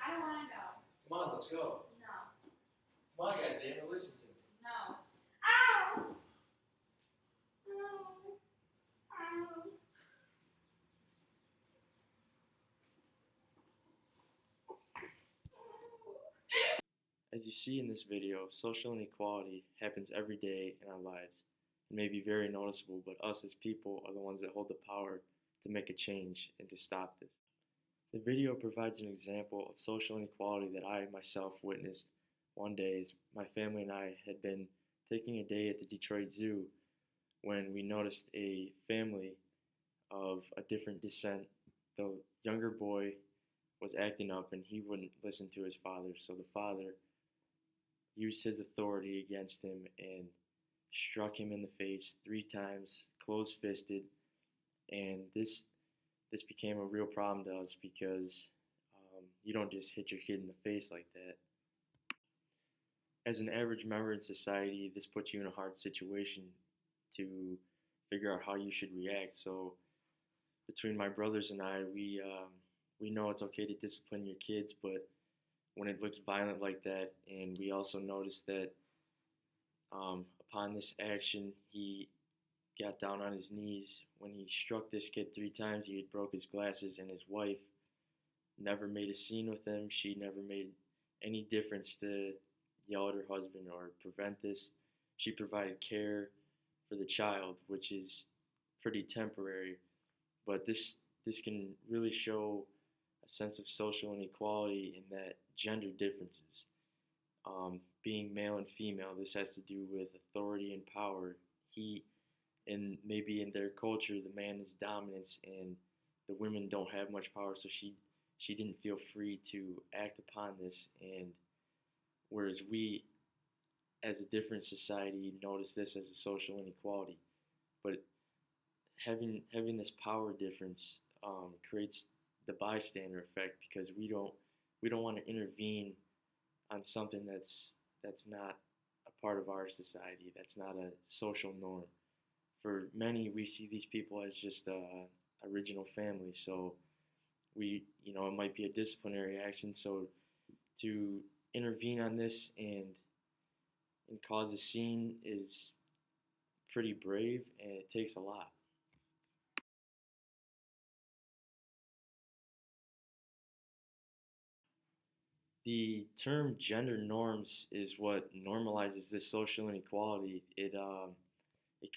I don't want to go. Come on, let's go. No. Come on, goddammit, listen to me. No. Ow! Ow. Ow. As you see in this video, social inequality happens every day in our lives. It may be very noticeable, but us as people are the ones that hold the power to make a change and to stop this. The video provides an example of social inequality that I myself witnessed one day as my family and I had been taking a day at the Detroit Zoo when we noticed a family of a different descent. The younger boy was acting up and he wouldn't listen to his father, so the father used his authority against him and struck him in the face 3 times, close-fisted, and this became a real problem to us because you don't just hit your kid in the face like that. As an average member in society, this puts you in a hard situation to figure out how you should react. So between my brothers and I, we know it's okay to discipline your kids, but when it looks violent like that, and we also noticed that upon this action, he got down on his knees. When he struck this kid 3 times, he had broke his glasses, and his wife never made a scene with him. She never made any difference to yell at her husband or prevent this. She provided care for the child, which is pretty temporary, but this can really show a sense of social inequality in that gender differences. Being male and female, this has to do with authority and power. And maybe in their culture, the man is dominance and the women don't have much power, so she didn't feel free to act upon this. And whereas we, as a different society, notice this as a social inequality, but having this power difference creates the bystander effect because we don't want to intervene on something that's not a part of our society, that's not a social norm. For many, we see these people as just original family, so it might be a disciplinary action. So to intervene on this and cause a scene is pretty brave, and it takes a lot. The term gender norms is what normalizes this social inequality. It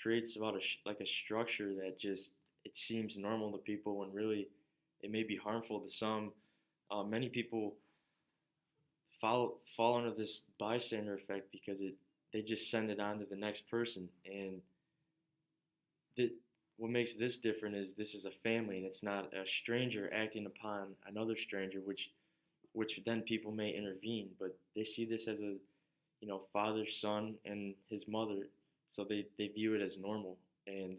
creates about like a structure that just it seems normal to people when really it may be harmful to some. Many people fall under this bystander effect because they just send it on to the next person, and what makes this different is this is a family and it's not a stranger acting upon another stranger, which then people may intervene, but they see this as a father, son, and his mother, so they view it as normal, and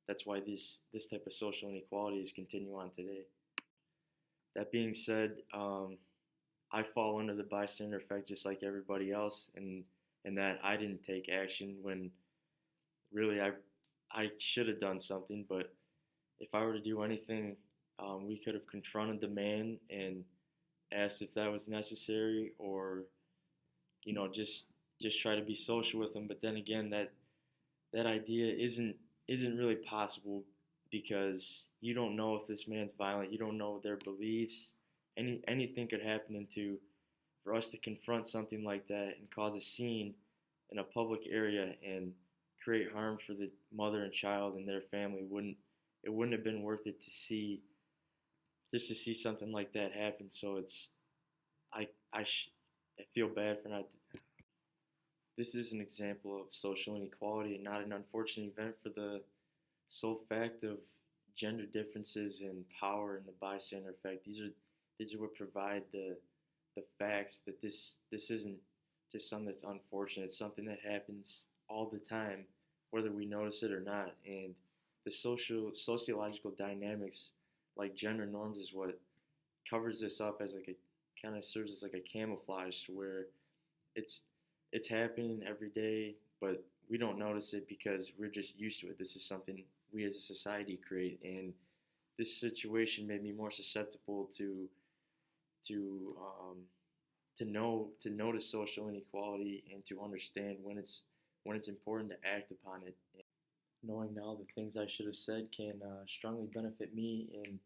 that's why this type of social inequalities continue on today. That being said, I fall under the bystander effect just like everybody else, and that I didn't take action when really I should have done something. But if I were to do anything, we could have confronted the man and asked if that was necessary, or just try to be social with him. But then again, that idea isn't really possible because you don't know if this man's violent. You don't know their beliefs. Anything could happen for us to confront something like that and cause a scene in a public area and create harm for the mother and child and their family. It wouldn't have been worth it to see something like that happen. So I feel bad for not. This is an example of social inequality and not an unfortunate event for the sole fact of gender differences and power and the bystander effect. These are what provide the facts that this isn't just something that's unfortunate. It's something that happens all the time, whether we notice it or not. And the sociological dynamics, like gender norms, is what covers this up as like a kind of serves as like a camouflage to where it's happening every day, but we don't notice it because we're just used to it. This is something we as a society create, and this situation made me more susceptible to to notice social inequality and to understand when it's important to act upon it. Knowing now the things I should have said can strongly benefit me in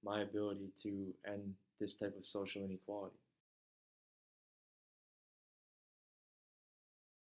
my ability to end this type of social inequality.